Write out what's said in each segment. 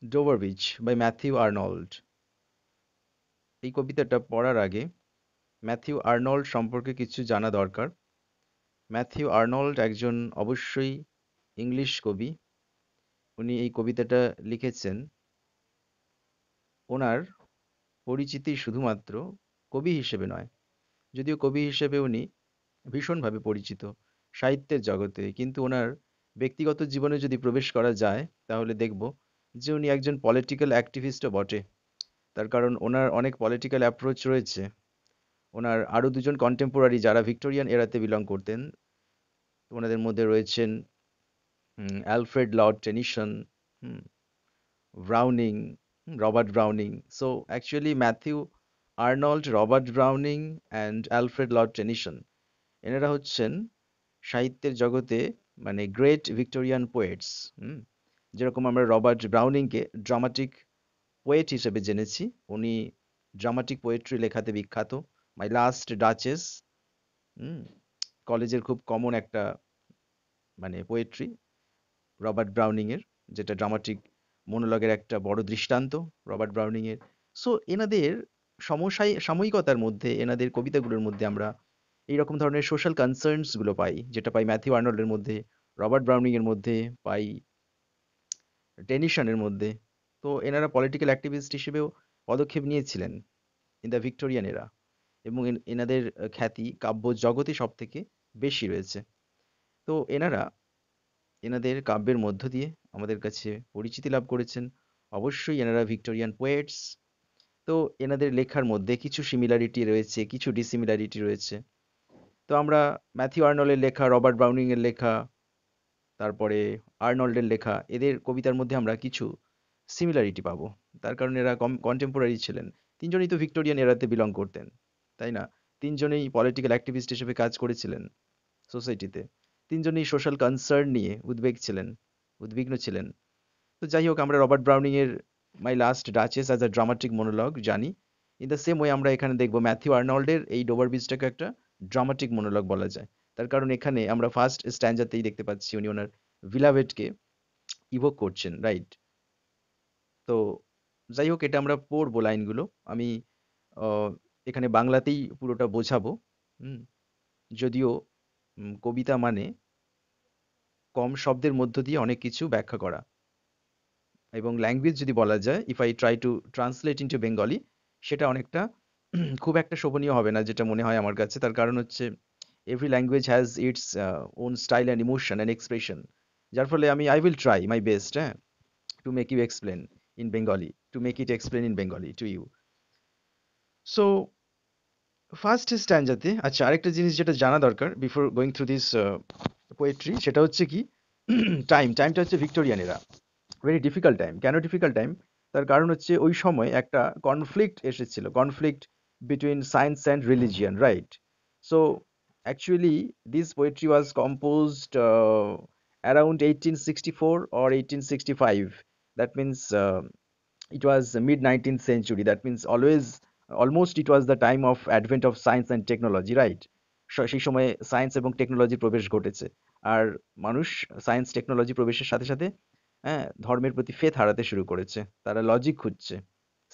Dover beach by Matthew Arnold. এই কবিতাটা পড়ার আগে ম্যাথিউ আর্নল্ড সম্পর্কে কিছু জানা দরকার। ম্যাথিউ আর্নল্ড একজন অবশ্যই ইংলিশ কবি। উনি এই কবিতাটা লিখেছেন। ওনার পরিচিতি শুধুমাত্র কবি হিসেবে নয়, যদিও কবি হিসেবে উনি ভীষণভাবে পরিচিত সাহিত্যের জগতে, কিন্তু ওনার ব্যক্তিগত জীবনে যদি প্রবেশ করা যায় তাহলে দেখব যে উনি একজন পলিটিক্যাল অ্যাক্টিভিস্টও বটে। তার কারণ ওনার অনেক পলিটিক্যাল অ্যাপ্রোচ রয়েছে। ওনার আরও দুজন কন্টেম্পোরারি যারা ভিক্টোরিয়ান এরাতে বিলং করতেন, ওনাদের মধ্যে রয়েছেন Alfred Lord Tennyson, hmm, Browning, Robert Browning. So actually Matthew Arnold, Robert Browning and Alfred Lord Tennyson, এনারা হচ্ছেন সাহিত্যের জগতে মানে গ্রেট ভিক্টোরিয়ান পোয়েটস। যেরকম আমরা রবার্ট ব্রাউনিংকে ড্রামাটিক পোয়েট হিসেবে জেনেছি, উনি ড্রামাটিক পোয়েট্রি লেখাতে বিখ্যাত। মাই লাস্ট ডাচেস, কলেজের খুব কমন একটা মানে পোয়েট্রি রবার্ট ব্রাউনিং এর, যেটা ড্রামাটিক মনোলগের একটা বড় দৃষ্টান্ত রবার্ট ব্রাউনিং এর। সো এনাদের সাময়িকতার মধ্যে, এনাদের কবিতাগুলোর মধ্যে আমরা এইরকম ধরনের সোশ্যাল কনসার্নস গুলো পাই, যেটা পাই ম্যাথিউ আর্নল্ডের মধ্যে, রবার্ট ব্রাউনিং এর মধ্যে, পাই টেনিসনের মধ্যে। তো এনারা পলিটিক্যাল অ্যাক্টিভিস্ট হিসেবেও পদক্ষেপ নিয়েছিলেন ইন দ্য ভিক্টোরিয়ান এরা, এবং এনাদের খ্যাতি কাব্য জগতে সব থেকে বেশি রয়েছে। তো এনারা এনাদের কাব্যের মধ্য দিয়ে আমাদের কাছে পরিচিতি লাভ করেছেন। অবশ্যই এনারা ভিক্টোরিয়ান পোয়েটস। তো এনাদের লেখার মধ্যে কিছু সিমিলারিটি রয়েছে, কিছু ডিসিমিলারিটি রয়েছে। তো আমরা ম্যাথিউ আর্নল্ডের লেখা, রবার্ট ব্রাউনিং এর লেখা, তারপরে আর্নল্ডের লেখা, এদের কবিতার মধ্যে আমরা কিছু সিমিলারিটি পাবো। তার কারণ এরা কন্টেম্পোরারি ছিলেন। তিনজনই তো ভিক্টোরিয়ান এরাতে বিলং করতেন, তাই না? তিনজনেই পলিটিক্যাল অ্যাক্টিভিস্ট হিসেবে কাজ করেছিলেন সোসাইটিতে। তিনজনেই সোশ্যাল কনসার্ন নিয়ে উদ্বিগ্ন ছিলেন। তো যাই হোক, আমরা রবার্ট ব্রাউনিং এর মাই last duchess as a dramatic monologue জানি। ইন দ্য সেম ওয়ে আমরা এখানে দেখব ম্যাথিউ আর্নল্ডের এই ডোভার বিচটাকে একটা ড্রামাটিক মনোলগ বলা যায়। তার কারণ এখানে আমরা ফার্স্ট স্ট্যান্জাতেই দেখতে পাচ্ছি উনি ওনার ভিলাভেটকে ইভোক করছেন, রাইট? তো যাই হোক, এটা আমরা পড়বো লাইনগুলো। আমি আহ, এখানে বাংলাতেই পুরোটা বোঝাবো। হুম, যদিও কবিতা মানে কম শব্দের মধ্য দিয়ে অনেক কিছু ব্যাখ্যা করা। এবং ল্যাঙ্গুয়েজ যদি বলা যায়, if I try to translate into Bengali, সেটা অনেকটা খুব একটা শোভনীয় হবে না, যেটা মনে হয় আমার কাছে। তার কারণ হচ্ছে every language has its own style and emotion and expression. যার ফলে I will try my best, হ্যাঁ, to make you explain in Bengali, to make it explain in Bengali to you. So first স্ট্যান্জাতে, আচ্ছা, আরেকটা জিনিস যেটা জানা দরকার before going through this poetry, সেটা হচ্ছে কি টাইমটা হচ্ছে Victorian era, very difficult time. কেন ডিফিকাল্ট টাইম? তার কারণ হচ্ছে ওই সময় একটা কনফ্লিক্ট এসেছিল, conflict between science and religion, right? So actually this poetry was composed around 1864 or 1865. That means it was mid 19th century. That means almost it was the time of advent of science and technology, right? সেই সময়ে science এবং টেকনোলজির প্রবেশ ঘটেছে। আর মানুষ science technology প্রবেশের সাথে সাথে হ্যাঁ, ধর্মের প্রতি ফেথ হারাতে শুরু করেছে। তারা লজিক খুঁজছে,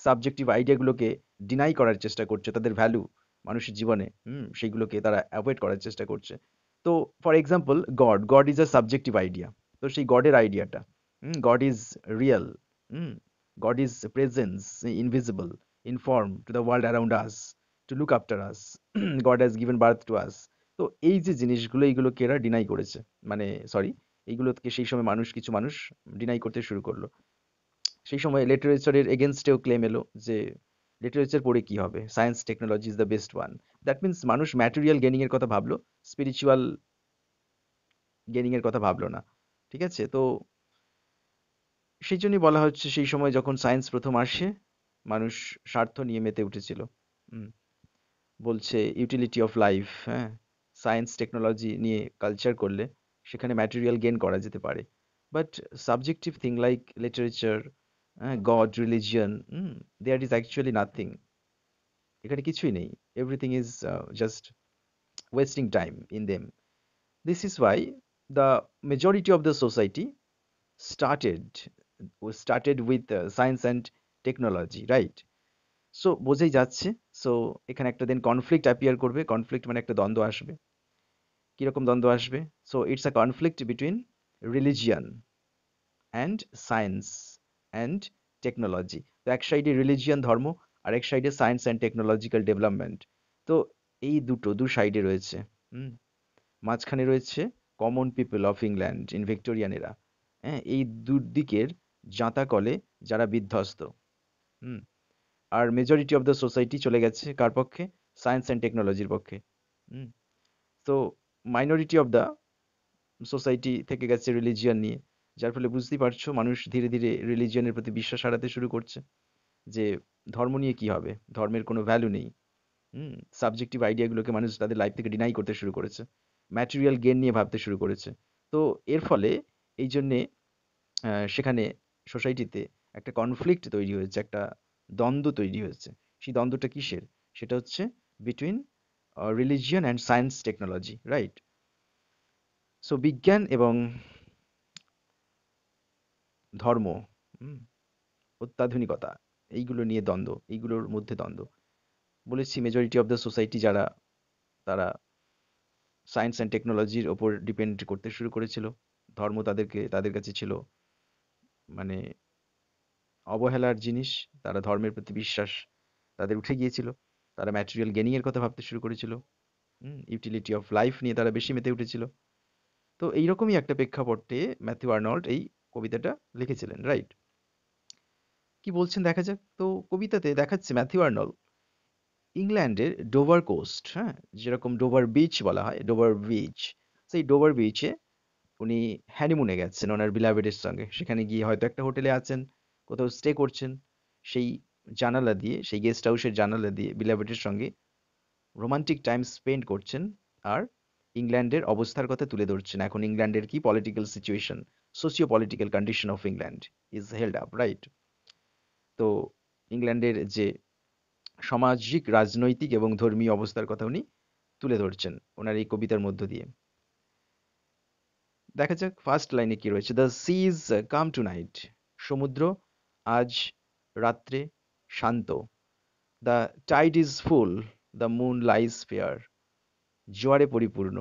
সাবজেক্টিভ আইডিয়াগুলোকে ডিনাই করার চেষ্টা করছে, তাদের ভ্যালু মানুষের জীবনে সেইগুলোকে তারা অ্যাভয়েড করার চেষ্টা করছে। তো for example, god is a subjective idea. তো সেই গডের আইডিয়াটা, god is real, god is presence, invisible, in form to the world around us, to look after us, god has given birth to us. তো এই যে জিনিসগুলো, এইগুলোকে এরা deny করেছে, মানে সরি, এইগুলোকে সেই সময় কিছু মানুষ ডিনাই করতে শুরু করলো। সেই সময় লিটারেচারের এগেনস্টেও ক্লেম এলো যে লিটারেচার পড়ে কি হবে, science technology is the best one. That means মানুষ ম্যাটেরিয়াল গেনিং এর কথা ভাবলো, স্পিরিচুয়াল গেনিং এর কথা ভাবলো না। ঠিক আছে? তো সেই জন্যই বলা হচ্ছে সেই সময় যখন সায়েন্স প্রথম আসে, মানুষ স্বার্থ নিয়ে মেতে উঠেছিল। হুম, বলছে ইউটিলিটি অফ লাইফ, হ্যাঁ, সায়েন্স টেকনোলজি নিয়ে কালচার করলে সেখানে ম্যাটেরিয়াল গেইন করা যেতে পারে। But subjective thing like literature, god, religion, there is actually nothing. এখানে কিছুই নেই। Everything is just wasting time in them. This is why the majority of the society started started with science and technology, right? So বোঝাই যাচ্ছে। So এখানে একটা then conflict appear করবে, conflict মানে একটা দ্বন্দ্ব আসবে। কিরকম দ্বন্দ্ব আসবে? So it's a conflict between religion and science and technology. তো এক সাইডে রিলিজিয়ান ধর্ম, আর এক সাইডে সায়েন্স অ্যান্ড টেকনোলজিক্যাল ডেভেলপমেন্ট। তো এই দু সাইডে রয়েছে। হুম, মাঝখানে রয়েছে common people of England in Victorian এরা। হ্যাঁ, এই দুদিকের জাঁতাকলে যারা বিধ্বস্ত। হুম, আর মেজরিটি অফ দ্য সোসাইটি চলে গেছে কার পক্ষে? সায়েন্স অ্যান্ড টেকনোলজির পক্ষে। হুম, তো মাইনরিটি অফ দ্য সোসাইটি থেকে গেছে রিলিজিয়ান নিয়ে। যার ফলে বুঝতেই পারছো মানুষ ধীরে ধীরে রিলিজিয়নের প্রতি বিশ্বাস হারাতে শুরু করছে, যে ধর্ম নিয়ে কি হবে, ধর্মের কোনো ভ্যালু নেই। সাবজেক্টিভ আইডিয়াগুলোকে মানুষ তাদের লাইফ থেকে ডিনাই করতে শুরু করেছে, ম্যাটেরিয়াল গেন নিয়ে ভাবতে শুরু করেছে। তো এর ফলে এই জন্যে সেখানে সোসাইটিতে একটা কনফ্লিক্ট তৈরি হয়েছে, একটা দ্বন্দ্ব তৈরি হয়েছে। সেই দ্বন্দ্বটা কিসের? সেটা হচ্ছে between religion and science technology, right? So বিজ্ঞান এবং ধর্ম, হুম, অত্যাধুনিকতা, এইগুলো নিয়ে দ্বন্দ্ব, এইগুলোর মধ্যে দ্বন্দ্ব। বলেছি মেজরিটি অফ দ্য সোসাইটি যারা, তারা সায়েন্স অ্যান্ড টেকনোলজির ওপর ডিপেন্ড করতে শুরু করেছিল। ধর্ম তাদের কাছে ছিল মানে অবহেলার জিনিস। তারা ধর্মের প্রতি বিশ্বাস তাদের উঠে গিয়েছিল। তারা ম্যাটেরিয়াল গেনিং এর কথা ভাবতে শুরু করেছিল। ইউটিলিটি অফ লাইফ নিয়ে তারা বেশি মেতে উঠেছিল। তো এইরকমই একটা প্রেক্ষাপটে ম্যাথিউ আর্নল্ড এই কবিতাটা লিখেছিলেন, রাইট? কি বলছেন দেখা যাক। তো কবিতাতে দেখাচ্ছে ম্যাথিউ আর্নল্ড ইংল্যান্ডের ডোভার কোস্ট, হ্যাঁ, যেরকম ডোভার বিচ বলা হয়, ডোভার বিচ, সেই ডোভার বিচে উনি হ্যানিমুনে গেছেন ওনার বিলাভেডের সঙ্গে। সেখানে গিয়ে হয়তো একটা হোটেলে আছেন, কোথাও স্টে করছেন। সেই জানালা দিয়ে, সেই গেস্ট হাউসের জানালা দিয়ে বিলাভেডের সঙ্গে রোমান্টিক টাইম স্পেন্ড করছেন। আর ইংল্যান্ডের অবস্থার কথা তুলে ধরছেন। এখন ইংল্যান্ডের কি political situation, socio political condition of England is held up, right? তো ইংল্যান্ডের যে সামাজিক, রাজনৈতিক এবং ধর্মীয় অবস্থার কথা উনি তুলে ধরছেন ওনার এই কবিতার মধ্য দিয়ে। দেখা যাক ফার্স্ট লাইনে কি রয়েছে। The sea is calm tonight, সমুদ্র আজ রাত্রে শান্ত। The tide is full, the moon lies fair, জোয়ারে পরিপূর্ণ,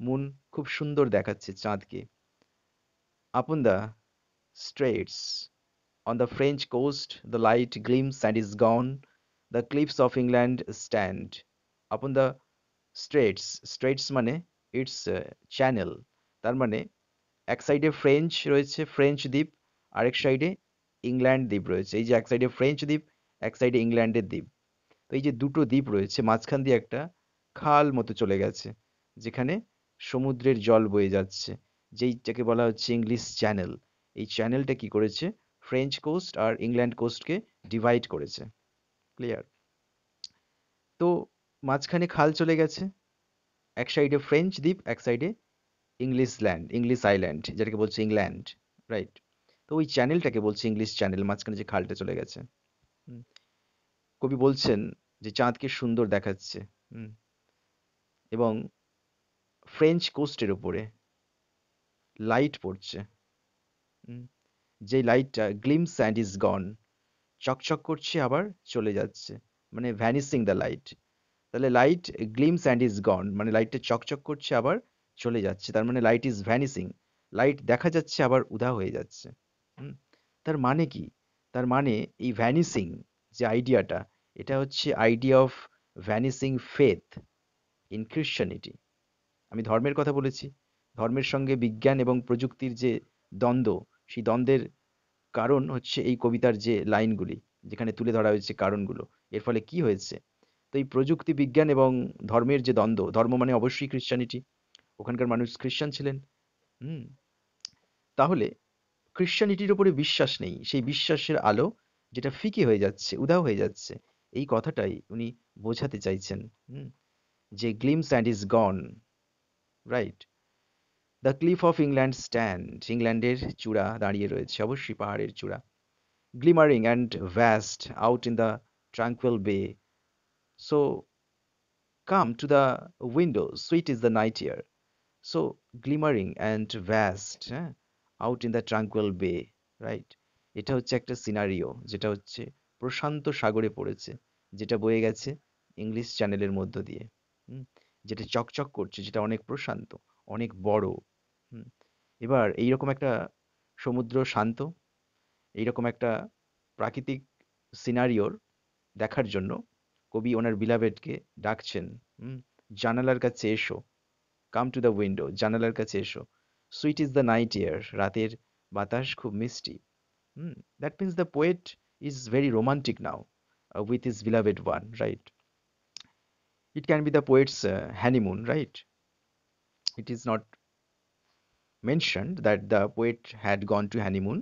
মুন খুব সুন্দর দেখাচ্ছে চাঁদকে। Upon the straits, on the French coast the light gleams and is gone, the cliffs of England stand. Upon the straits, straits মানে it's channel. তার মানে এক সাইডে ফ্রেঞ্চ রয়েছে, ফ্রেঞ্চ দ্বীপ, আরেক সাইডে ইংল্যান্ড দ্বীপ রয়েছে। এই যে এক সাইডে ফ্রেঞ্চ দ্বীপ, এক সাইডে ইংল্যান্ডের দ্বীপ। তো এই যে দুটো দ্বীপ রয়েছে, মাঝখান দিয়ে একটা খাল মতো চলে গেছে, যেখানে সমুদ্রের জল বয়ে যাচ্ছে, যেইটাকে বলা হচ্ছে ইংলিশ চ্যানেল। এই চ্যানেলটা কি করেছে? ফ্রেঞ্চ কোস্ট আর ইংল্যান্ড কোস্টকে ডিভাইড করেছে। ক্লিয়ার? তো মাঝখানে খাল চলে গেছে, এক সাইডে ফ্রেঞ্চ দ্বীপ, এক সাইডে ইংলিশ ল্যান্ড, ইংলিশ আইল্যান্ড, যেটাকে বলছে ইংল্যান্ড, রাইট? তো ওই চ্যানেলটাকে বলছে ইংলিশ চ্যানেল, মাঝখানে যে খালটা চলে গেছে। হুম, কবি বলছেন যে চাঁদকে সুন্দর দেখাচ্ছে। হুম, এবং ফ্রেঞ্চ কোস্টের উপরে লাইট পড়ছে। হুম, যে লাইটটা গ্লিমস অ্যান্ড ইজ গন, চকচক করছে আবার চলে যাচ্ছে, মানে ভ্যানিসিং দ্য লাইট। তাহলে লাইট গ্লিমস অ্যান্ড ইজ গন মানে লাইটটা চকচক করছে আবার চলে যাচ্ছে, তার মানে লাইট ইজ ভ্যানিসিং। লাইট দেখা যাচ্ছে আবার উধাও হয়ে যাচ্ছে। হুম, তার মানে কি? তার মানে এই ভ্যানিসিং যে আইডিয়াটা, এটা হচ্ছে idea of vanishing faith in Christianity. আমি ধর্মের কথা বলেছি। ধর্মের সঙ্গে বিজ্ঞান এবং প্রযুক্তির যে দ্বন্দ্ব, সেই দ্বন্দ্বের কারণ হচ্ছে এই কবিতার যে লাইনগুলি, যেখানে তুলে ধরা হয়েছে কারণগুলো। এর ফলে কি হয়েছে? তো এই প্রযুক্তি, বিজ্ঞান এবং ধর্মের যে দ্বন্দ্ব, ধর্ম মানে অবশ্যই ক্রিশ্চিয়ানিটি, ওখানকার মানুষ খ্রিস্টান ছিলেন। হুম, তাহলে ক্রিশ্চিয়ানিটির উপরে বিশ্বাস নেই, সেই বিশ্বাসের আলো যেটা ফিকে হয়ে যাচ্ছে, উধাও হয়ে যাচ্ছে, এই কথাটাই উনি বোঝাতে চাইছেন। হুম, যে gleams and is gone, right? The cliff of England stand, ইংল্যান্ডের চূড়া দাঁড়িয়ে রয়েছে, অবশ্যই পাহাড়ের চূড়া। Glimmering and vast out in the tranquil bay, so come to the window, sweet is the night air. So glimmering and vast, হ্যাঁ, out in the tranquil bay, right? এটা হচ্ছে একটা সিনারিও, যেটা হচ্ছে প্রশান্ত সাগরে পড়েছে, যেটা বয়ে গেছে ইংলিশ চ্যানেলের মধ্য দিয়ে। হুম? যেটা চকচক করছে, যেটা অনেক প্রশান্ত, অনেক বড়। হুম? এবার এইরকম একটা সমুদ্র শান্ত, এইরকম একটা প্রাকৃতিক সিনারিওর দেখার জন্য কবি ওনার বিলাভেডকে ডাকছেন। হুম? জানালার কাছে এসো, কাম টু দ্য উইন্ডো, জানালার কাছে এসো। Sweet is the night air, রাতের বাতাস খুব মিষ্টি। Hmm. That means the poet is very romantic now with his beloved one, right? It can be the poet's honeymoon, right? It is not mentioned that the poet had gone to honeymoon.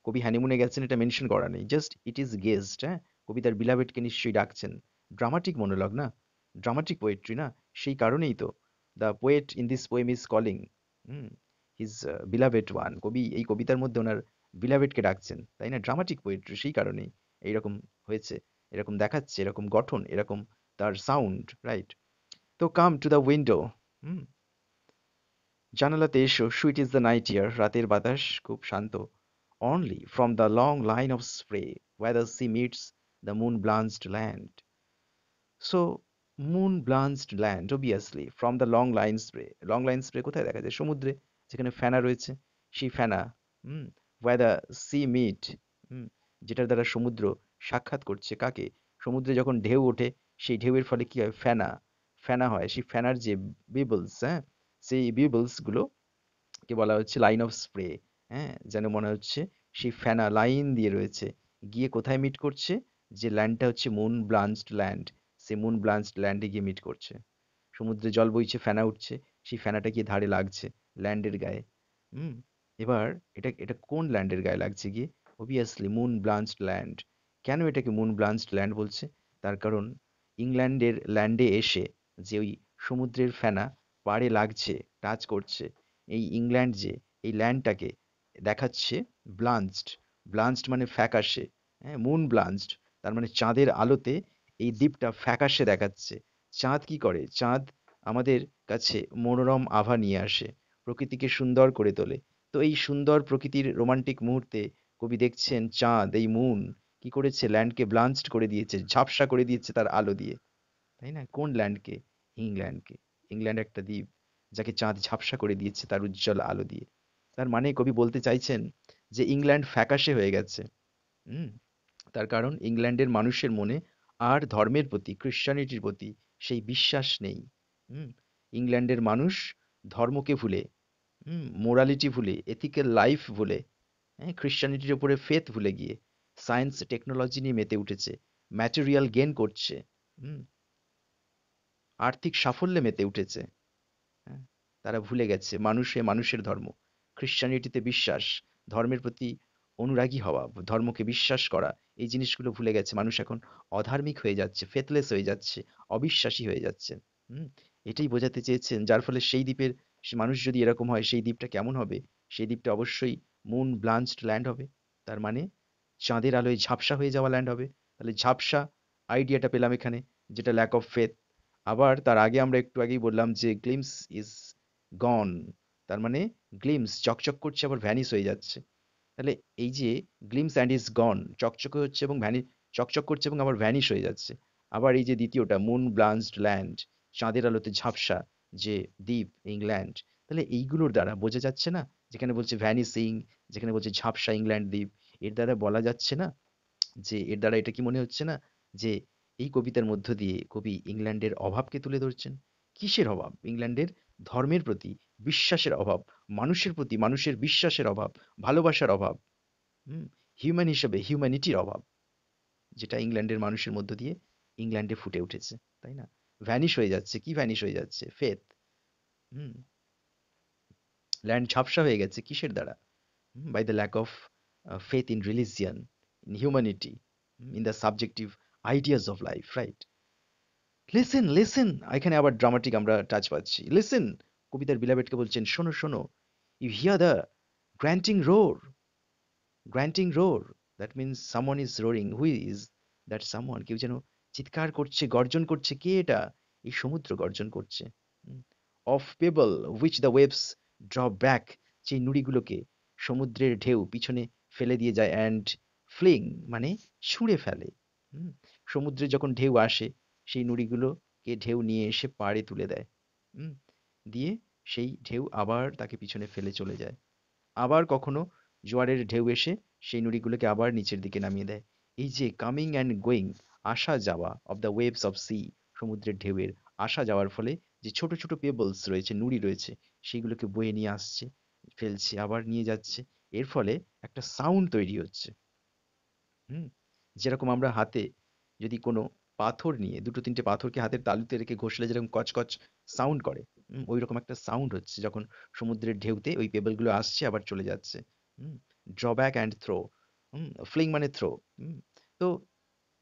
কবি হানিমুনে গেছেন এটা mention করা নেই, just it is guessed. হ্যাঁ, কবি তার বিলাভেডকে নিশ্চয়ই ডাকছেন। ড্রামাটিক মনোলগ না, ড্রামাটিক পোয়েট্রি না, সেই কারণেই তো the poet in this poem is calling his beloved one. কবি এই কবিতার মধ্যে ওনার বিলাভেডকে ডাকছেন, তাই না? ড্রামাটিক পোয়েট্রি, সেই কারণেই এইরকম হয়েছে, এরকম দেখাচ্ছে, এরকম গঠন, এরকম তার সাউন্ড, রাইট? তো কাম টু দ্য উইন্ডো, জানালাতে এসো, sweet is the night air, রাতের বাতাস খুব শান্ত। Only from the long line of spray where the sea meets the moon blanched land. So moon blanched land, obviously from the long line spray কোথায় দেখা যায়? সমুদ্রে, যেখানে ফেনা রয়েছে, সেই ফেনা। হুম where the sea meet, হুম যেটার দ্বারা সমুদ্র সাক্ষাৎ করছে কাকে? সমুদ্রে যখন ঢেউ ওঠে, সেই ঢেউয়ের ফলে কি হয়? ফেনা, ফেনা হয়। সেই ফেনার যে বিবলস, হ্যাঁ, সেই বিবলস গুলো কে বলা হচ্ছে লাইন অফ স্প্রে। হ্যাঁ, যেন মনে হচ্ছে সেই ফেনা লাইন দিয়ে রয়েছে, গিয়ে কোথায় মিট করছে? যে ল্যান্ডটা হচ্ছে মুন ব্লাঞ্চড ল্যান্ড, সে মুন ব্লাঞ্চড ল্যান্ডে গিয়ে মিট করছে। সমুদ্রে জল বইছে, ফেনা উঠছে, সেই ফেনাটা গিয়ে ধারে লাগছে ল্যান্ডের গায়ে। হুম এবার এটা এটা কোন ল্যান্ডের গায়ে লাগছে গিয়ে? Obviously moon blanched land. কেন এটাকে মুন ব্লাঞ্চড ল্যান্ড বলছে? তার কারণ ইংল্যান্ডের ল্যান্ডে এসে যে ওই সমুদ্রের ফেনা পাড়ে লাগছে, টাচ করছে, এই ইংল্যান্ড যে এই ল্যান্ডটাকে দেখাচ্ছে ব্লাঞ্চড। ব্লাঞ্চড মানে ফ্যাকাশে। হ্যাঁ, মুন ব্লাঞ্চড, তার মানে চাঁদের আলোতে এই দ্বীপটা ফ্যাকাশে দেখাচ্ছে। চাঁদ কি করে? চাঁদ আমাদের কাছে মনোরম আভা নিয়ে আসে, প্রকৃতিকে সুন্দর করে তোলে। তো এই সুন্দর প্রকৃতির রোমান্টিক মুহূর্তে কবি দেখছেন চাঁদ, এই মুন কি করেছে? ল্যান্ডকে ব্লাঞ্চড করে দিয়েছে, ঝাপসা করে দিয়েছে তার আলো দিয়ে, তাই না? কোন ল্যান্ডকে? ইংল্যান্ডকে। ইংল্যান্ড একটা দ্বীপ, যাকে চাঁদ ঝাপসা করে দিয়েছে তার উজ্জ্বল আলো দিয়ে। তার মানে কবি বলতে চাইছেন যে ইংল্যান্ড ফ্যাকাশে হয়ে গেছে। হুম তার কারণ ইংল্যান্ডের মানুষের মনে আর ধর্মের প্রতি, ক্রিশ্চিয়ানিটির প্রতি সেই বিশ্বাস নেই। হুম ইংল্যান্ডের মানুষ ধর্মকে ভুলে, মোরালিটি ভুলে, এথিক্যাল লাইফ ভুলে, হ্যাঁ, ক্রিশ্চিয়ানিটির উপরে ফেথ ভুলে গিয়ে সায়েন্স টেকনোলজি নিয়ে মেতে উঠেছে, ম্যাটেরিয়াল গেন করছে, হুম আর্থিক সাফল্যে মেতে উঠেছে। হ্যাঁ, তারা ভুলে গেছে মানুষে মানুষের ধর্ম, ক্রিশ্চিয়ানিটিতে বিশ্বাস, ধর্মের প্রতি অনুরাগী হওয়া, ধর্মকে বিশ্বাস করা, এই জিনিসগুলো ভুলে গেছে মানুষ। এখন অধার্মিক হয়ে যাচ্ছে, ফেথলেস হয়ে যাচ্ছে, অবিশ্বাসী হয়ে যাচ্ছে। হুম এটাই বোঝাতে চেয়েছেন, যার ফলে সেই দ্বীপের মানুষ যদি এরকম হয়, সেই দ্বীপটা কেমন হবে? সেই দ্বীপটা অবশ্যই মুন ব্লাঞ্চড ল্যান্ড হবে। তার মানে চাঁদের আলোয় ঝাপসা হয়ে যাওয়া ল্যান্ড হবে। তাহলে ঝাপসা আইডিয়াটা পেলাম এখানে, যেটা ল্যাক অফ ফেথ। আবার তার আগে আমরা একটু আগেই বললাম যে গ্লিমস ইজ গন, তার মানে গ্লিমস চকচক করছে আবার ভ্যানিশ হয়ে যাচ্ছে। তাহলে এই যে গ্লিমস অ্যান্ড ইজ গন, চকচকে হচ্ছে এবং চকচক করছে এবং আবার ভ্যানিশ হয়ে যাচ্ছে। আবার এই যে দ্বিতীয়টা মুন ব্লাঞ্চড ল্যান্ড, চাঁদের আলোতে ঝাপসা যে দ্বীপ ইংল্যান্ড, তাহলে এইগুলোর দ্বারা বোঝা যাচ্ছে না, যেখানে বলছে ভ্যানিসিং, যেখানে বলছে ঝাপসা ইংল্যান্ড দ্বীপ, এর দ্বারা বলা যাচ্ছে না যে, এর দ্বারা এটা কি মনে হচ্ছে না যে এই কবিতার মধ্য দিয়ে কবি ইংল্যান্ডের অভাবকে তুলে ধরছেন? কিসের অভাব? ইংল্যান্ডের ধর্মের প্রতি বিশ্বাসের অভাব, মানুষের প্রতি মানুষের বিশ্বাসের অভাব, ভালোবাসার অভাব, হুম হিউম্যান হিসেবে হিউম্যানিটির অভাব, যেটা ইংল্যান্ডের মানুষের মধ্য দিয়ে ইংল্যান্ডে ফুটে উঠেছে, তাই না? ভ্যানিশ হয়ে যাচ্ছে, কি ভ্যানিশ হয়ে যাচ্ছে? ফেথ। হুম ল্যান্ড ঝাপসা হয়ে গেছে কিসের দ্বারা? By the lack of faith in religion, in humanity, in the subjective ideas of life, right? Listen listen, এখানে আবার ড্রামাটিক আমরা টাচ পাচ্ছি। লিসেন, কবিতার বিলাবেটকে বলছেন শোনো শোনো। You hear the granting roar, granting roar, that means someone is roaring. Who is that someone? কেউ যেন চিৎকার করছে, গর্জন করছে। কে এটা? এই সমুদ্র গর্জন করছে। Of payable which the waves draw back, যে নুড়িগুলোকে সমুদ্রের ঢেউ পিছনে ফেলে দিয়ে যায়, অ্যান্ড ফ্লিং মানে ছুঁড়ে ফেলে। হুম, সমুদ্রে যখন ঢেউ আসে সেই নুড়িগুলোকে ঢেউ নিয়ে এসে পাড়ে তুলে দেয়। হুম, দিয়ে সেই ঢেউ আবার তাকে পিছনে ফেলে চলে যায়। আবার কখনো জোয়ারের ঢেউ এসে সেই নুড়িগুলোকে আবার নিচের দিকে নামিয়ে দেয়। এই যে কামিং অ্যান্ড গোয়িং, আসা যাওয়া of the waves of sea, সমুদ্রের ঢেউয়ের আসা যাওয়ার ফলে যে ছোট ছোট পেবলস রয়েছে, নুড়ি রয়েছে, সেগুলোকে বয়ে নিয়ে আসছে, ফেলছে, আবার নিয়ে যাচ্ছে। এর ফলে একটা সাউন্ড তৈরি হচ্ছে। হুম, যেরকম আমরা হাতে যদি কোনো পাথর নিয়ে দুটো তিনটে পাথরকে হাতের তালুতে রেখে ঘষলে যেরকম কচকচ সাউন্ড করে, ওই রকম একটা সাউন্ড হচ্ছে যখন সমুদ্রের ঢেউতে ওই পেবলগুলো আসছে আবার চলে যাচ্ছে। ড্রব্যাক অ্যান্ড থ্রো, ফ্লিং মানে থ্রো। তো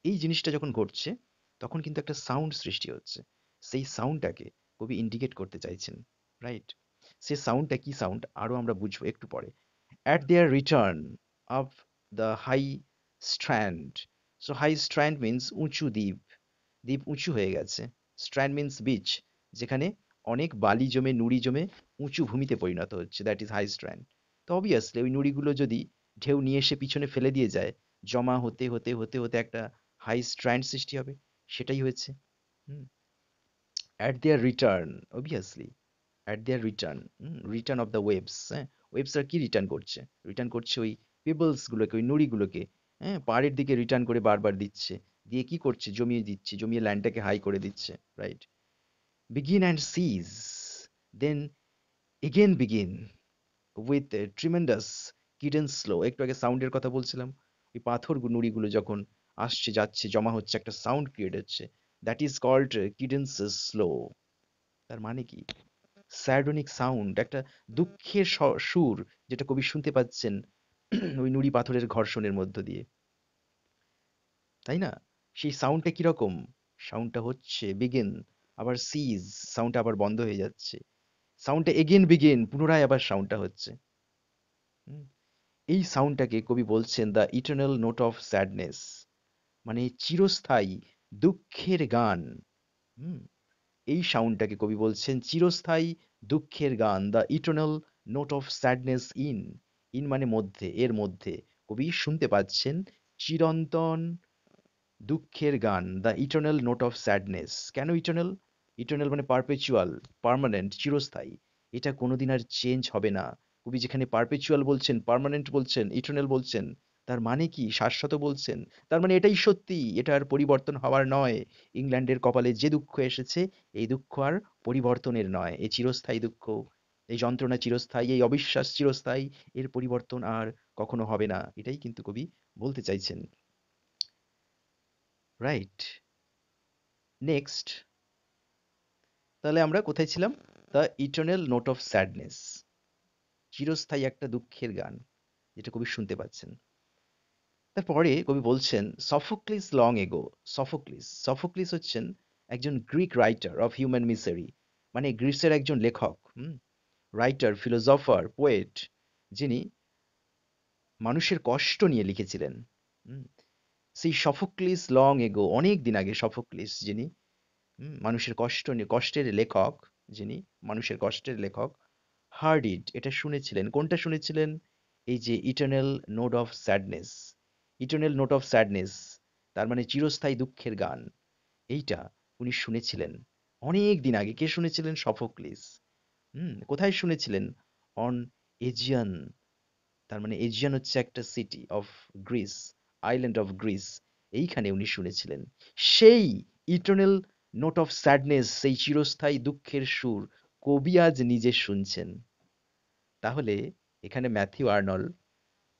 এই জিনিসটা যখন ঘটছে তখন কিন্তু একটা সাউন্ড সৃষ্টি হচ্ছে। সেই সাউন্ডটাকে কবি ইন্ডিকেট করতে চাইছেন, রাইট? সে সাউন্ডটা কি সাউন্ড আরো আমরা বুঝবো একটু পরে। At their return of the high strand. So high strand means উঁচু দ্বীপ। দ্বীপ উঁচু হয়ে গেছে। Strand means beach, যেখানে অনেক বালি জমে, নুড়ি জমে উঁচু ভূমিতে পরিণত হচ্ছে। That is high strand. তো অবভিয়াসলি ওই নুড়িগুলো যদি ঢেউ নিয়ে এসে পিছনে ফেলে দিয়ে যায়, জমা হতে হতে হতে হতে একটা হাই স্ট্র্যান্ড সৃষ্টি হবে। সেটাই হয়েছে। Hmm, at their return, obviously at their return, return of the waves, হ্যাঁ, ওয়েভসরা কি রিটার্ন করছে? রিটার্ন করছে ওই পেবলস গুলোকে, ওই নুড়িগুলোকে, হ্যাঁ, পাড়ের দিকে রিটার্ন করে বারবার দিচ্ছে। দিয়ে কি করছে? জমিয়ে দিচ্ছে, জমিয়ে ল্যান্ডটাকে হাই করে দিচ্ছে, right? Begin and cease, then again begin with tremendous cadence slow. একটু আগে সাউন্ডের কথা বলছিলাম, ওই পাথর নুড়িগুলো যখন আসছে যাচ্ছে জমা হচ্ছে একটা সাউন্ড ক্রিয়েট হচ্ছে, দ্যাট ইজ কল্ড কিডেন্স স্লো। তার মানে কি? স্যারডনিক সাউন্ড, একটা দুঃখের সুর, যেটা কবি শুনতে পাচ্ছেন ওই নুড়ি পাথরের ঘর্ষণের মধ্য দিয়ে, তাই না? সেই সাউন্ডটা কিরকম? সাউন্ডটা হচ্ছে বিগিন, আবার সিজ, সাউন্ডটা আবার বন্ধ হয়ে যাচ্ছে, সাউন্ডটা এগেন বিগিন, পুনরায় আবার সাউন্ডটা হচ্ছে। হুম, এই সাউন্ডটাকে কবি বলছেন the eternal note of sadness, মানে চিরস্থায়ী দুঃখের গান। হুম, এই সাউন্ডটাকে কবি বলছেন চিরস্থায়ী দুঃখের গান, the eternal note of sadness in. In মানে মধ্যে, এর মধ্যে কবি শুনতে পাচ্ছেন চিরন্তন দুঃখের গান, the eternal note of sadness. কেন ইটার্নাল? ইটার্নাল মানে পারপেচুয়াল, পার্মানেন্ট, চিরস্থায়ী। এটা কোনোদিন আর চেঞ্জ হবে না। কবি যেখানে পারপেচুয়াল বলছেন, পার্মানেন্ট বলছেন, ইটার্নাল বলছেন, তার মানে কি? শাশ্বত বলছেন। তার মানে এটাই সত্যি, এটা আর পরিবর্তন হওয়ার নয়। ইংল্যান্ডের কপালে যে দুঃখ এসেছে, এই দুঃখ আর পরিবর্তনের নয়। এই চিরস্থায়ী দুঃখ, এই যন্ত্রণা চিরস্থায়ী, এই অবিশ্বাস চিরস্থায়ী, এর পরিবর্তন আর কখনো হবে না। এটাই কিন্তু কবি বলতে চাইছেন, রাইট? নেক্সট, তাহলে আমরা কোথায় ছিলাম? The eternal note of sadness, চিরস্থায়ী একটা দুঃখের গান, যেটা কবি শুনতে পাচ্ছেন। তারপরে কবি বলছেন Sophocles long ago. Sophocles, Sophocles হচ্ছেন একজন গ্রিক রাইটার অফ হিউম্যান মিসারি, মানে গ্রিসের একজন লেখক, রাইটার, ফিলোসফার, পোয়েট, যিনি মানুষের কষ্ট নিয়ে লিখেছিলেন। হুম, সেই সফোক্লিস লং এগো, অনেক দিন আগে সফোক্লিস, যিনি মানুষের কষ্ট নিয়ে, কষ্টের লেখক, যিনি মানুষের কষ্টের লেখক, হার্ডিড, এটা শুনেছিলেন। কোনটা শুনেছিলেন? এই যে eternal note of sadness. Eternal note of sadness তার মানে চিরস্থায়ী দুঃখের গান। এইটা উনি শুনেছিলেন অনেক দিন আগে। কে শুনেছিলেন? সফোক্লিস। কোথায় শুনেছিলেন? অন এজিয়ান, তার মানে এজিয়ান হচ্ছে একটা city of Greece, island of Greece, এইখানে উনি শুনেছিলেন সেই ইটার্নাল নোট অফ স্যাডনেস, সেই চিরস্থায়ী দুঃখের সুর কবি আজ নিজে শুনছেন। তাহলে এখানে ম্যাথিউ আর্নল্ড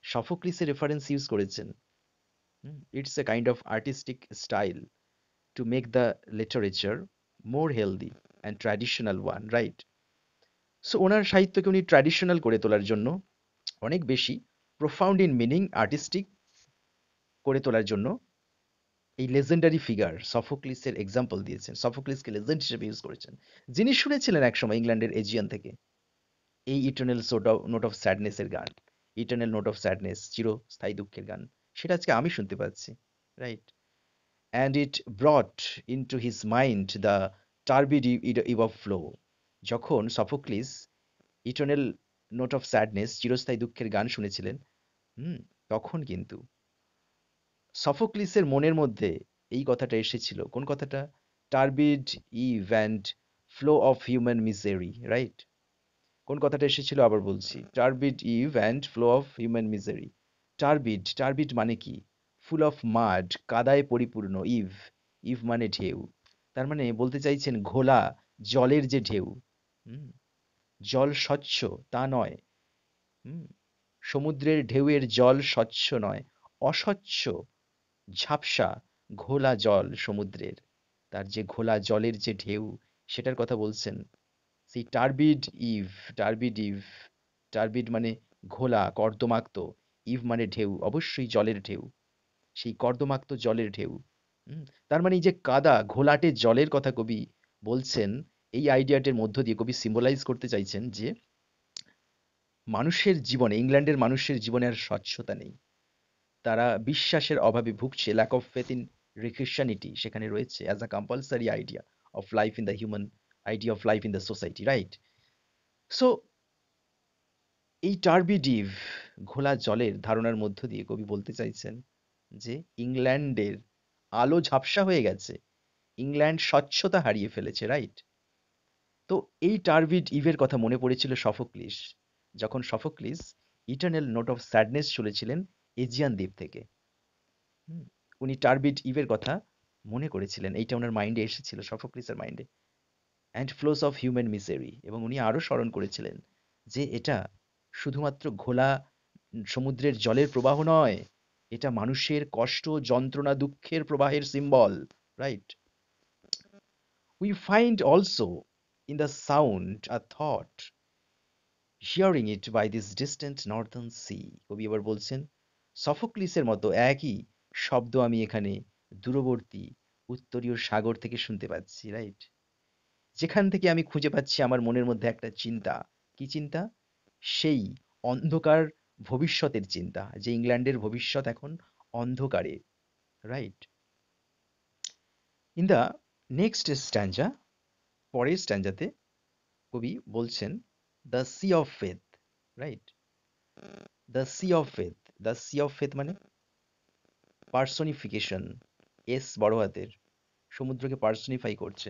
সফোক্লিসের রেফারেন্স ইউজ করেছেন। It's a kind of artistic style to make the literature more healthy and traditional one, right? So ওনার সাহিত্যকে উনি ট্র্যাডিশনাল করে তোলার জন্য, অনেক বেশি প্রোফাউন্ড ইন মিনিং, আর্টিস্টিক করে তোলার জন্য এই লেজেন্ডারি ফিগার সফোক্লিসের এক্সাম্পল দিয়েছেন। সফোক্লিসকে লেজেন্ড হিসেবে ইউজ করেছেন, যিনি শুনেছিলেন একসময় ইংল্যান্ডের এজিয়ান থেকে এই ইটার্নাল নোট অফ স্যাডনেস এর গান। ইটার্নাল নোট অফ স্যাডনেস, চিরস্থায়ী দুঃখের গান, সেটা আজকে আমি শুনতে পাচ্ছি, right? And it brought into his mind the turbid ebb of flow. যখন Sophocles eternal note of sadness, চিরস্থায়ী দুঃখের গান শুনেছিলেন, হুম, তখন কিন্তু সফোক্লিসের মনের মধ্যে এই কথাটা এসেছিল। কোন কথাটা? Turbid ebb and flow of human misery, right? কোন কথাটা এসেছিল আবার বলছি, turbid ebb and flow of human misery. Turbid, turbid মানে কি? ফুল অফ মাড, কাদায় পরিপূর্ণ। ইভ, ইভ মানে ঢেউ। তার মানে বলতে চাইছেন ঘোলা জলের যে ঢেউ, হুম, জল স্বচ্ছ তা নয়। হুম, সমুদ্রের ঢেউয়ের জল স্বচ্ছ নয়, অস্বচ্ছ, ঝাপসা, ঘোলা জল সমুদ্রের। তার যে ঘোলা জলের যে ঢেউ, সেটার কথা বলছেন। সেই টার্বিড ইভ, টার্বিড ইভ, টার্বিড মানে ঘোলা কর্দমাক্ত, ইভ মানে ঢেউ, অবশ্যই জলের ঢেউ, সেই কর্দমাক্ত জলের ঢেউ। তার মানে এই যে কাদা ঘোলাটে জলের কথা কবি বলছেন, এই আইডিয়াটির মধ্য দিয়ে কবি সিম্বলাইজ করতে চাইছেন যে মানুষের জীবনে, ইংল্যান্ডের মানুষের জীবনে আর স্বচ্ছতা নেই। তারা বিশ্বাসের অভাবে ভুগছে, ল্যাক অফ ফেথ ইন রিক্রিশ্চানিটি সেখানে রয়েছে as a compulsory idea of life in the human, idea of life in the society, right? So এই টার্বিডিভ ঘোলা জলের ধারণার মধ্য দিয়ে কবি বলতে চাইছেন যে ইংল্যান্ডের আলো ঝাপসা হয়ে গেছে, ইংল্যান্ড স্বচ্ছতা হারিয়ে ফেলেছে, রাইট? তো এই টার্বিড ইভের কথা মনে পড়েছিল সফোক্লিস, যখন Sophocles eternal note of sadness শুনেছিলেন এজিয়ান দ্বীপ থেকে। হুম, উনি টার্বিড ইভের কথা মনে করেছিলেন, এইটা ওনার মাইন্ডে এসেছিল, সফোক্লিসের মাইন্ডে। অ্যান্ড ফ্লোস অফ হিউম্যান মিসেরি, এবং উনি আরো স্মরণ করেছিলেন যে এটা শুধুমাত্র ঘোলা সমুদ্রের জলের প্রবাহ নয়, এটা মানুষের কষ্ট যন্ত্রণা দুঃখের প্রবাহের symbol, right? We find also in the sound a thought, hearing it by this distant northern sea. কবি আবার বলছেন সফোক্লিসের মতো একই শব্দ আমি এখানে দূরবর্তী উত্তরীয় সাগর থেকে শুনতে পাচ্ছি, রাইট? যেখান থেকে আমি খুঁজে পাচ্ছি আমার মনের মধ্যে একটা চিন্তা। কি চিন্তা? সেই অন্ধকার ভবিষ্যতের চিন্তা, যে ইংল্যান্ডের ভবিষ্যৎ এখন অন্ধকারে, রাইট? ইন দ্য নেক্সট স্ট্যাঞ্জা, পরের স্ট্যাঞ্জাতে কবি বলছেন the sea of faith, right? The sea of faith, the sea of faith মানে পার্সনিফিকেশন, এস বড় হাতের, সমুদ্রকে পার্সনিফাই করছে।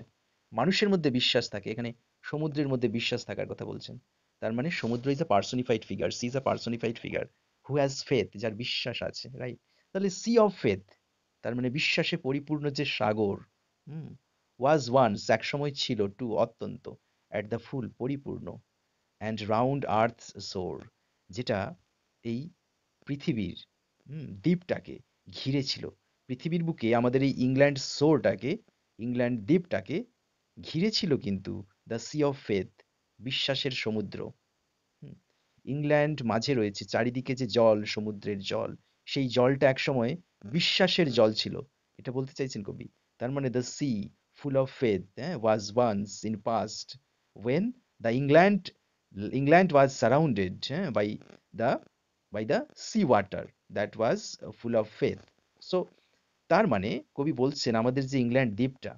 মানুষের মধ্যে বিশ্বাস থাকে, এখানে সমুদ্রের মধ্যে বিশ্বাস থাকার কথা বলছেন। তার মানে সমুদ্র is a personified figure, sea is a personified figure, who has faith, যার বিশ্বাস আছে, রাইট? তাহলে সি অফ ফেথ তার মানে বিশ্বাসে পরিপূর্ণ যে সাগর, হুম, ওয়াজ ওয়ান্স একসময় ছিল, টু অত্যন্ত, অ্যাট দ্য ফুল পরিপূর্ণ, অ্যান্ড রাউন্ড আর্থস সোর, যেটা এই পৃথিবীর দ্বীপটাকে ঘিরে ছিল। পৃথিবীর বুকে আমাদের এই ইংল্যান্ড সোরটাকে, ইংল্যান্ড দ্বীপটাকে ঘিরে ছিল কিন্তু দ্য সি অফ ফেথ, বিশ্বাসের সমুদ্র। হুম, ইংল্যান্ড মাঝে রয়েছে, চারিদিকে যে জল, সমুদ্রের জল, সেই জলটা একসময় বিশ্বাসের জল ছিল, এটা বলতে চাইছেন কবি। তার মানে the sea full of faith was once in past when the England was surrounded by the by the sea water that was full of faith. So তার মানে কবি বলছেন আমাদের যে ইংল্যান্ড দ্বীপটা,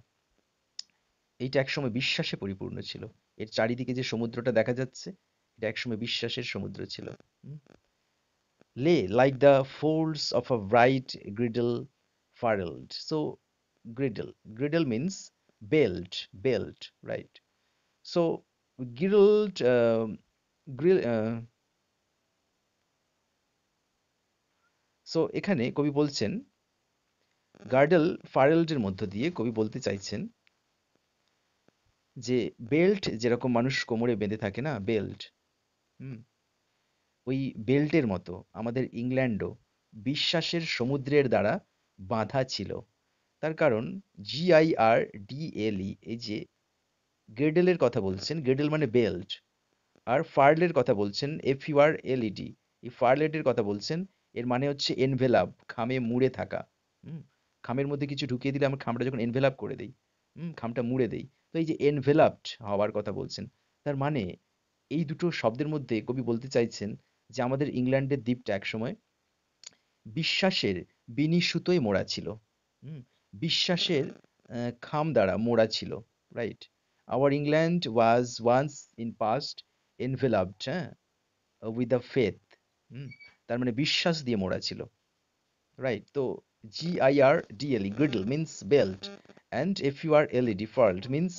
এইটা একসময় বিশ্বাসে পরিপূর্ণ ছিল। এর চারিদিকে যে সমুদ্রটা দেখা যাচ্ছে, এটা একসময় বিশ্বাসের সমুদ্র ছিল। হুম? Lay like the folds of a bright girdle furled. So girdle, girdle means belt, belt, right? So girdled, grill, so এখানে কবি বলছেন গার্ডেল ফারেল্ডের মধ্য দিয়ে কবি বলতে চাইছেন যে বেল্ট যেরকম মানুষ কোমরে বেঁধে থাকে না, বেল্ট, হুম, ওই বেল্টের মতো আমাদের ইংল্যান্ডও বিশ্বাসের সমুদ্রের দ্বারা বাঁধা ছিল। তার কারণ GIRDLE, এই যে গেডেলের কথা বলছেন, গেডেল মানে বেল্ট, আর ফার্লের কথা বলছেন FURLED, এই ফার্লেটের কথা বলছেন, এর মানে হচ্ছে এনভেলাপ, খামে মুড়ে থাকা। হুম, খামের মধ্যে কিছু ঢুকিয়ে দিলে আমরা খামটা যখন এনভেলাপ করে দেই, খামটা মুড়ে দেই, তো এই যে এনভেলাপড হওয়ার কথা বলছেন, তার মানে এই দুটো শব্দের মধ্যে কবি বলতে চাইছেন যে আমাদের ইংল্যান্ডের দ্বীপটা একসময় বিশ্বাসের বিনি সুতোয় মোড়া ছিল। হুম, বিশ্বাসের খাম দ্বারা মোড়া ছিল, right? Our England was once in past enveloped with a faith, হুম, তার মানে বিশ্বাস দিয়ে মোড়া ছিল, রাইট? তো GIRDLE, griddle means belt, and FURLED, furled means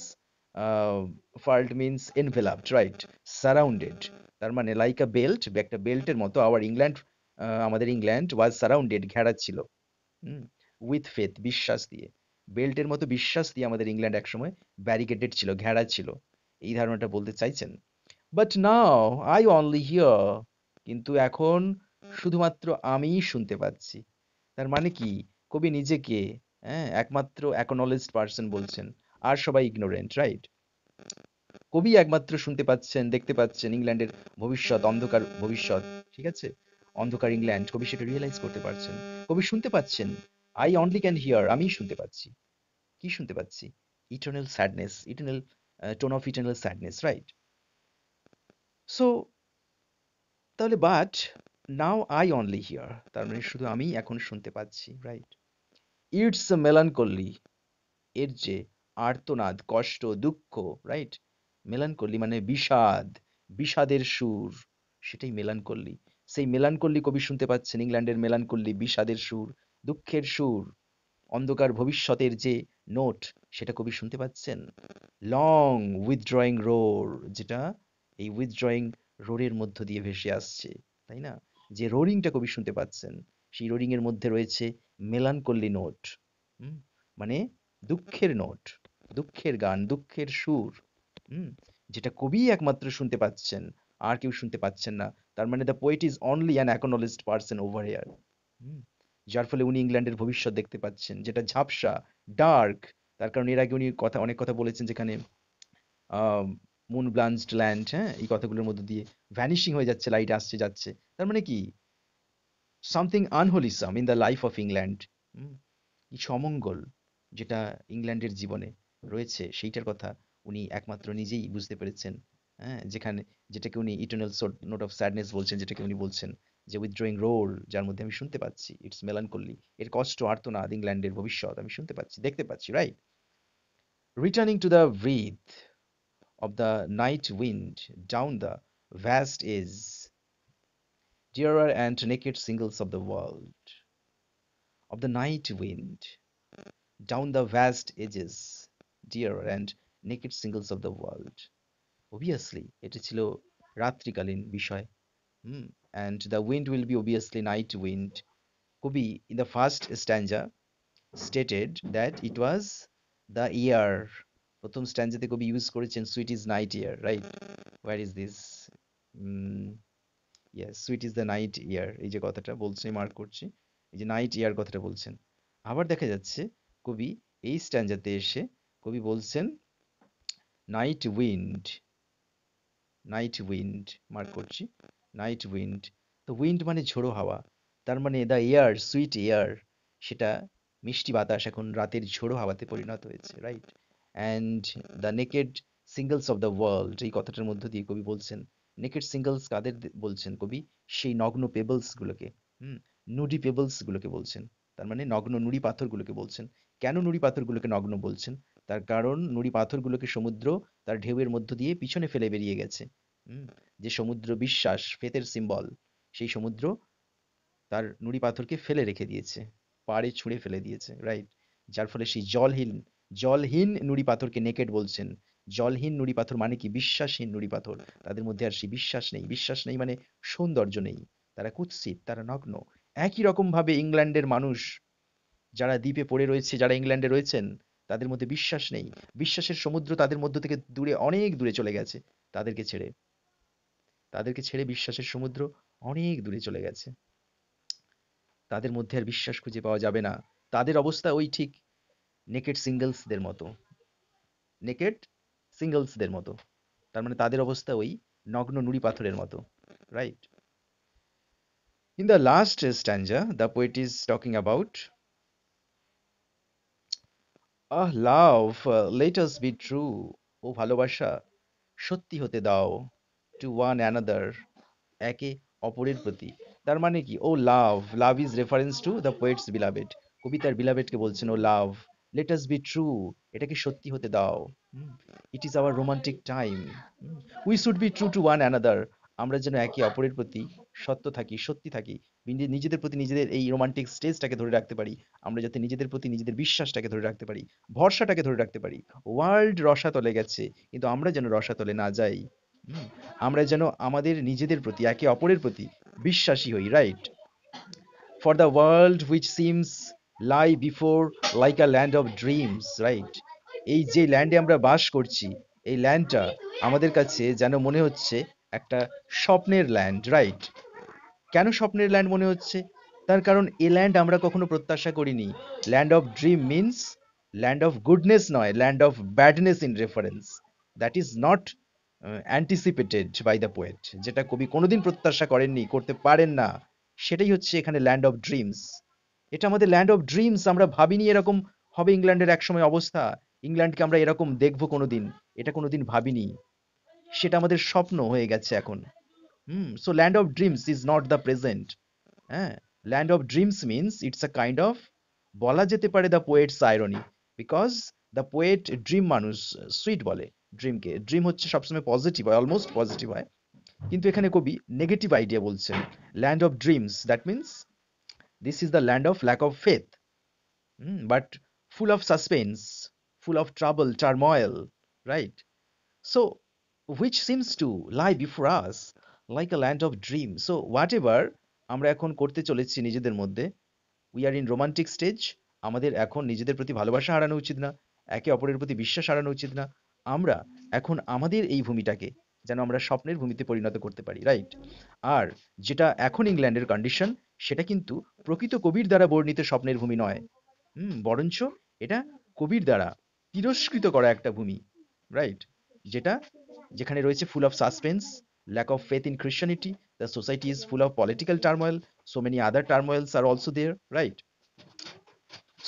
uh, furled means enveloped, right? Surrounded, তার মানে লাইক আ বেল্ট, একটা বেল্টের মতো। আওয়ার ইংল্যান্ড, আমাদের ইংল্যান্ড ওয়াজ সারাউন্ডেড, ঘেরা ছিল, উইথ ফেথ, বিশ্বাস দিয়ে। বেল্টের মতো বিশ্বাস দিয়ে আমাদের ইংল্যান্ড একসময় ব্যারিকেডেড ছিল, ঘেরা ছিল, এই ধারণাটা বলতে চাইছেন। But now I only here, কিন্তু এখন শুধুমাত্র আমিই শুনতে পাচ্ছি। তার মানে কি, কবি নিজেকে, হ্যাঁ, একমাত্র অ্যাকনলেজড পার্সন বলছেন, আর সবাই ইগনোরেন্ট, রাইট? কবি একমাত্র শুনতে পাচ্ছেন, দেখতে পাচ্ছেন ইংল্যান্ডের ভবিষ্যৎ, অন্ধকার ভবিষ্যৎ, ঠিক আছে, অন্ধকার ইংল্যান্ড, কবি সেটা রিয়েলাইজ করতে পারছেন। কবি শুনতে পাচ্ছেন, আই অনলি ক্যান হিয়ার, আমি শুনতে পাচ্ছি। কি শুনতে পাচ্ছি? Eternal sadness, eternal tone of eternal sadness, right? So তাহলে but now I only hear, তার মানে শুধু আমি এখন শুনতে পাচ্ছি, রাইট? ইটস মেলানকলি, এর যে আর্তনাদ, কষ্ট, দুঃখ, রাইট? মেলানকলি মানে বিষাদ, বিষাদের সুর, সেটাই মেলানকলি। সেই মেলানকলি কবি শুনতে পাচ্ছেন, ইংল্যান্ডের মেলানকলি, বিষাদের সুর, দুঃখের সুর, অন্ধকার ভবিষ্যতের যে নোট, সেটা কবি শুনতে পাচ্ছেন। লং উইথড্রয়িং রোর, যেটা এই উইথড্রয়িং রোরের মধ্য দিয়ে ভেসে আসছে, তাই না? যে রোরিংটা কবি শুনতে পাচ্ছেন, সেই রোরিং এর মধ্যে রয়েছে মেলানকলি নোট, মানে দুঃখের নোট, দুঃখের গান, দুঃখের সুর, হুম, যেটা কবি একমাত্র শুনতে পাচ্ছেন, আর কেউ শুনতে পাচ্ছেন না। তার মানে the poet is only an acknowledged person over here. যার ফলে উনি ইংল্যান্ডের ভবিষ্যৎ দেখতে পাচ্ছেন, যেটা ঝাপসা, ডার্ক। তার কারণ এর আগে উনি অনেক কথা বলেছেন, যেখানে মুন ব্লাঞ্চড ল্যান্ড, হ্যাঁ, এই কথাগুলোর মধ্যে দিয়ে ভ্যানিশিং হয়ে যাচ্ছে, লাইট আসছে যাচ্ছে। তার মানে কি, something unwholesome in the life of England, কিছু অমঙ্গল যেটা ইংল্যান্ডের জীবনে রয়েছে, সেইটার কথা উনি একমাত্র নিজেই বুঝতে পেরেছেন। হ্যাঁ, যেখানে, যেটাকে উনি ইটার্নাল নোট অফ স্যাডনেস বলছেন, যেটাকে উনি বলছেন যে উইথড্রয়িং রোল, যার মধ্যে আমি শুনতে পাচ্ছি, ইটস মেলানকলি, এর কষ্ট, আর্তনাদ, ইংল্যান্ডের ভবিষ্যৎ আমি শুনতে পাচ্ছি, দেখতে পাচ্ছি, right? Returning to the breath of the night wind down the vast is dearer and naked singles of the world, of the night wind down the vast edges, dearer and naked singles of the world. Obviously এটা ছিল রাত্রিকালীন বিষয়, and the wind will be obviously night wind. কবি in the first stanza stated that it was the year, প্রথম স্ট্যান্জাতে কবি use করেছেন sweet is night air, right? Where is this? Yes, sweet is the night air, এই যে কথাটা বলছি, mark করছি, এই যে নাইট ইয়ার কথাটা বলছেন। আবার দেখা যাচ্ছে কবি এই স্ট্যান্জাতে এসে কবি বলছেন night wind, night wind, mark করছি, নাইট উইন্ড। তো উইন্ড মানে ঝোড়ো হাওয়া, তার মানে দ্য এয়ার, সুইট এয়ার, সেটা মিষ্টি বাতাস এখন রাতের ঝোড়ো হাওয়াতে পরিণত হয়েছে, right? And the naked singles of the world, এই কথাটার মধ্য দিয়ে কবি বলছেন নেকেড সিঙ্গলস কাদের বলছেন কবি? সেই নগ্ন পেবলস গুলোকে, নুডি পেবলস গুলোকে বলছেন। তার মানে নগ্ন নুড়ি পাথরগুলোকে বলছেন। কেন নুড়ি পাথরগুলোকে নগ্ন বলছেন? তার কারণ নুড়ি পাথরগুলোকে সমুদ্র তার ঢেউয়ের মধ্য দিয়ে পিছনে ফেলে বেরিয়ে গেছে। হুম, যে সমুদ্র বিশ্বাস, ফেথের সিম্বল, সেই সমুদ্র তার নুড়ি পাথরকে ফেলে রেখে দিয়েছে, পাড়ে ছুঁড়ে ফেলে দিয়েছে, রাইট? যার ফলে সেই জলহীন, জলহীন নুড়ি পাথরকে নেকেড বলছেন। জলহীন নুড়ি পাথর মানে কি? বিশ্বাসহীন নুড়ি পাথর, তাদের মধ্যে আর সেই বিশ্বাস নেই। বিশ্বাস নেই মানে সৌন্দর্য নেই, তারা কুৎসিত, তারা নগ্ন। একই রকম ভাবে ইংল্যান্ডের মানুষ যারা দ্বীপে পড়ে রয়েছে, যারা ইংল্যান্ডে রয়েছেন, তাদের মধ্যে বিশ্বাস নেই। বিশ্বাসের সমুদ্র তাদের মধ্য থেকে দূরে, অনেক দূরে চলে গেছে, তাদেরকে ছেড়ে, তাদেরকে ছেড়ে বিশ্বাসের সমুদ্র অনেক দূরে চলে গেছে। তাদের মধ্যে আর বিশ্বাস খুঁজে পাওয়া যাবে না। তাদের অবস্থা ওই ঠিক নেকেড সিঙ্গলসদের মতো, নেকেড সিঙ্গলসদের মতো। তার মানে তাদের অবস্থা ওই নগ্ন নুড়ি পাথরের মতো, right? In the last stanza the poet is talking about ah love, let us be true, ও ভালোবাসা সত্যি হতে দাও, টু ওয়ান অ্যানাদার, একে অপরের প্রতি। তার মানে কি? Oh love, love is reference to the poet's beloved. কবি তার বিলাভেডকে বলছেন oh love, let us be true, এটাকে সত্যি হতে দাও। It is our romantic time, we should be true to one another, আমরা যেন একে অপরের প্রতি সত্য থাকি, সত্যি থাকি, নিজেদের প্রতি নিজেদের এই রোমান্টিক স্টেজটাকে ধরে রাখতে পারি। আমরা যাতে নিজেদের প্রতি নিজেদের বিশ্বাসটাকে ধরে রাখতে পারি, ভরসাটাকে ধরে রাখতে পারি। ওয়ার্ল্ড রসাতলে গেছে, কিন্তু আমরা যেন রসাতলে না যাই। হুম, আমরা যেন আমাদের নিজেদের প্রতি, একে অপরের প্রতি বিশ্বাসী হই, right? For the world which seems lie before like a land of dreams, right? এই যে ল্যান্ডে আমরা বাস করছি, এই ল্যান্ডটা আমাদের কাছে যেন মনে হচ্ছে একটা স্বপ্নের ল্যান্ড, রাইট? কেন স্বপ্নের ল্যান্ড মনে হচ্ছে? তার কারণ এ ল্যান্ড আমরা কখনো প্রত্যাশা করিনি। Land of dream means land of goodness নয়, land of badness in reference. That is not anticipated by the poet. যেটা কবি কোনোদিন প্রত্যাশা করেননি, করতে পারেন না, সেটাই হচ্ছে এখানে ল্যান্ড অফ ড্রিমস। এটা আমাদের ল্যান্ড অফ ড্রিমস। আমরা ভাবিনি এরকম হবে ইংল্যান্ডের একসময় অবস্থা। ইংল্যান্ডকে আমরা এরকম দেখবো কোনোদিন, এটা কোনোদিন ভাবিনি। সেটা আমাদের স্বপ্ন হয়ে গেছে এখন। So land of dreams is not the present. হ্যাঁ, land of dreams means it's a kind of, বলা যেতে পারে the poet's irony, because the poet dream মানুষ সুইট বলে ড্রিমকে। ড্রিম হচ্ছে সবসময় পজিটিভ হয়, অলমোস্ট পজিটিভ হয়, কিন্তু এখানে কবি নেগেটিভ আইডিয়া বলছেন। Land of dreams, that means this is the land of lack of faith, but full of suspense, full of trouble, turmoil, right? So, which seems to lie before us like a land of dream. So, whatever আমরা এখন করতে চলেছি নিজেদের মধ্যে, we are in romantic stage. আমাদের এখন নিজেদের প্রতি ভালোবাসা হারানো উচিত না, একে অপরের প্রতি বিশ্বাস হারানো উচিত না। আমরা এখন আমাদের এই ভূমিটাকে যেন আমরা স্বপ্নের ভূমিতে পরিণত করতে পারি, রাইট? আর যেটা এখন ইংল্যান্ডের কন্ডিশন, সেটা কিন্তু প্রকৃত কবির দ্বারা বর্ণিত স্বপ্নের ভূমি নয়। বরঞ্চ এটা কবির দ্বারা তিরস্কৃত করা একটা ভূমি, রাইট? যেটা, যেখানে রয়েছে ফুল of suspense, lack of faith in Christianity, the society is full of political turmoil, so many other turmoils are also there, right?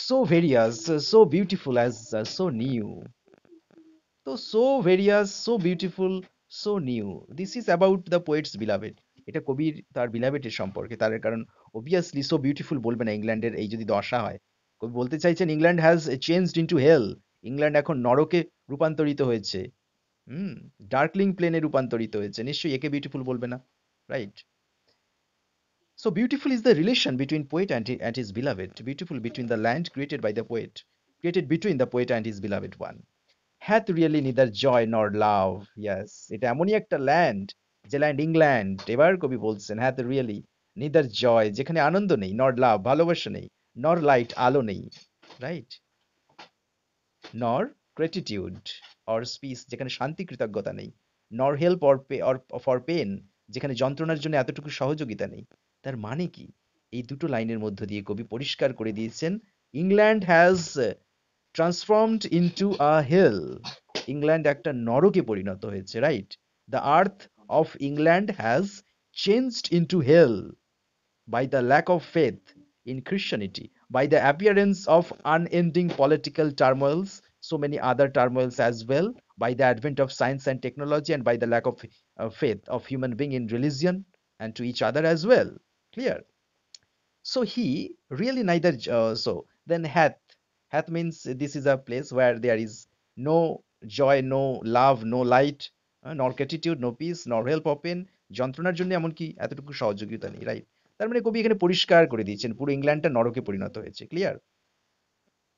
So various, so beautiful as so new. So various, so beautiful, so new. This is about the poet's beloved. এটা কবির তার বিলাভেটের সম্পর্কে। তার কারণ obviously so beautiful বলবে না ইংল্যান্ডের এই যদি দশা হয়। কবি বলতে চাইছেন England has changed into hell. ইংল্যান্ড এখন নরকে রূপান্তরিত হয়েছে। হুম, ডার্কলিং প্লেনে রূপান্তরিত হয়েছে। নিশ্চয়ই একে বিউটিফুল বলবে না, right? So beautiful is the relation between poet and his beloved. Beautiful between the land created by the poet, created between the poet and his beloved one. Hath really neither joy nor love. Yes, এটা এমনই একটা land, যে land England. এবার কবি বলছেন hath really neither joy, যেখানে আনন্দ নেই, nor love, ভালোবাসা নেই, nor light, আলো নেই, right? nor gratitude or peace, যেখানে শান্তি কৃতজ্ঞতা নেই, nor help or for pain, যেখানে যন্ত্রণার জন্য এতটুকু সহযোগিতা নেই। তার মানে কি? এই দুটো লাইনের মধ্য দিয়ে কবি পরিষ্কার করে দিয়েছেন England has transformed into a hell. England একটা নরকে পরিণত হয়েছে, right? The earth of England has changed into hell by the lack of faith in Christianity, by the appearance of unending political turmoils, so many other turmoils as well, by the advent of science and technology, and by the lack of faith of human being in religion and to each other as well. Clear? So he really neither, so then hath means this is a place where there is no joy, no love, no light, nor gratitude, no peace, nor help of pain, যন্ত্রণার জন্য এমনকি এতটুকু সহযোগিতা নেই, right? তার মানে কবি এখানে পরিষ্কার করে দিয়েছেন পুরো ইংল্যান্ডটা নরকে পরিণত হয়েছে, clear?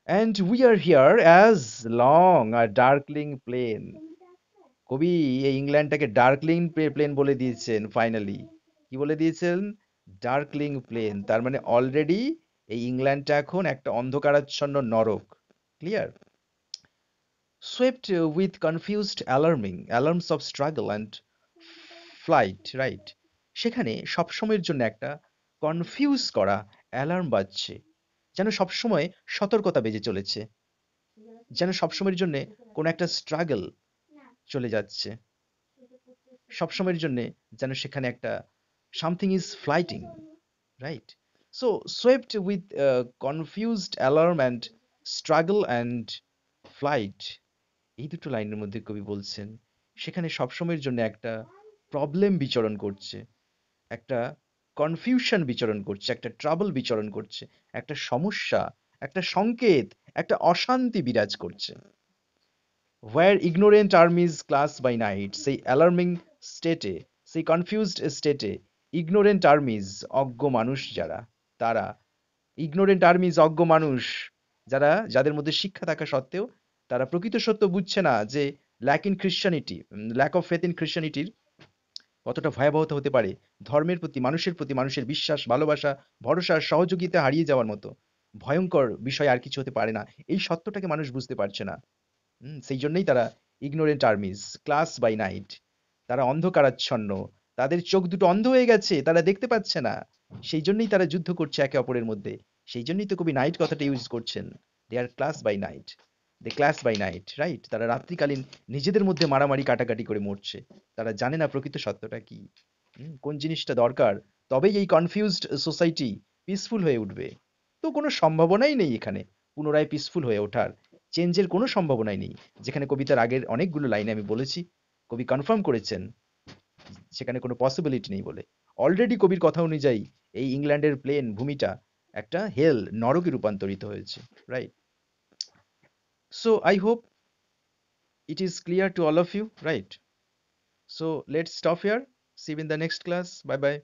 And we are here as long a darkling plain. কবি এই ইংল্যান্ডটাকে ডার্কলিং প্লেন বলে দিয়েছেন ফাইনালি। কি বলে দিয়েছেন? Darkling plain. তার মানে অলরেডি এই ইংল্যান্ডটা এখন একটা অন্ধকারাচ্ছন্ন নরক, clear? swept with confused alarms of struggle and flight, right? সেখানে সবসময়ের জন্য একটা কনফিউজ করা অ্যালার্ম বাজছে, যেন সবসময় সতর্কতা বেজে চলেছে, যেন সবসময়ের জন্য কোনো একটা স্ট্রাগল চলে যাচ্ছে, সবসময়ের জন্য যেন সেখানে একটা something is fighting, right? So swept with confused alarm and struggle and flight, এই দুটো লাইনের মধ্যে কবি বলছেন সেখানে সবসময়ের জন্য একটা প্রবলেম বিচরণ করছে, একটা কনফিউশন বিচরণ করছে, একটা ট্রাবল বিচরণ করছে, একটা সমস্যা, একটা সংকেত, একটা অশান্তি বিরাজ করছে। Where ignorant armies class by night, সেই অ্যালার্মিং স্টেটে সেই কনফিউজড স্টেটে ইগনোরেন্ট আর্মিজ, অজ্ঞ মানুষ যারা, তারা ইগনোরেন্ট আর্মিজ, অজ্ঞ মানুষ যারা, যাদের মধ্যে শিক্ষা থাকা সত্ত্বেও তারা প্রকৃত সত্য বুঝছে না যে lack in Christianity, lack of faith in খ্রিশ্চানিটির কতটা ভয়াবহতা হতে পারে, ধর্মের প্রতি মানুষের বিশ্বাস, ভালোবাসা, ভরসা, সহযোগিতা হারিয়ে যাওয়ার মতো ভয়ঙ্কর বিষয় আর কিছু হতে পারে না। এই সত্যটাকে মানুষ বুঝতে পারছে না। সেই জন্যই তারা ignorant armies, clash by night. তারা অন্ধকারাচ্ছন্ন, তাদের চোখ দুটো অন্ধ হয়ে গেছে, তারা দেখতে পাচ্ছে না। সেই জন্যই তারা যুদ্ধ করছে একে অপরের মধ্যে। সেই জন্যই তো কবি নাইট কথাটা ইউজ করছেন। They are clash by night, they clash by night, right? তারা রাত্রিকালীন নিজেদের মধ্যে মারামারি কাটাকাটি করে মরছে। তারা জানে না প্রকৃত সত্যটা কি, কোন জিনিসটা দরকার। তবেই এই কনফিউজড সোসাইটি পিসফুল হয়ে উঠবে। তো কোনো সম্ভাবনাই নেই এখানে পুনরায় পিসফুল হয়ে ওঠার। চেঞ্জের কোনো সম্ভাবনাই নেই। যেখানে কবিতার আগের অনেকগুলো লাইনে আমি বলেছি, কবি কনফার্ম করেছেন সেখানে কোনো পসিবিলিটি নেই বলে। অলরেডি কবির কথা অনুযায়ী এই ইংল্যান্ডের প্লেন ভূমিটা একটা হেল, নরকে রূপান্তরিত হয়েছে, right? So I hope it is clear to all of you, right? So let's stop here. See you in the next class. Bye bye.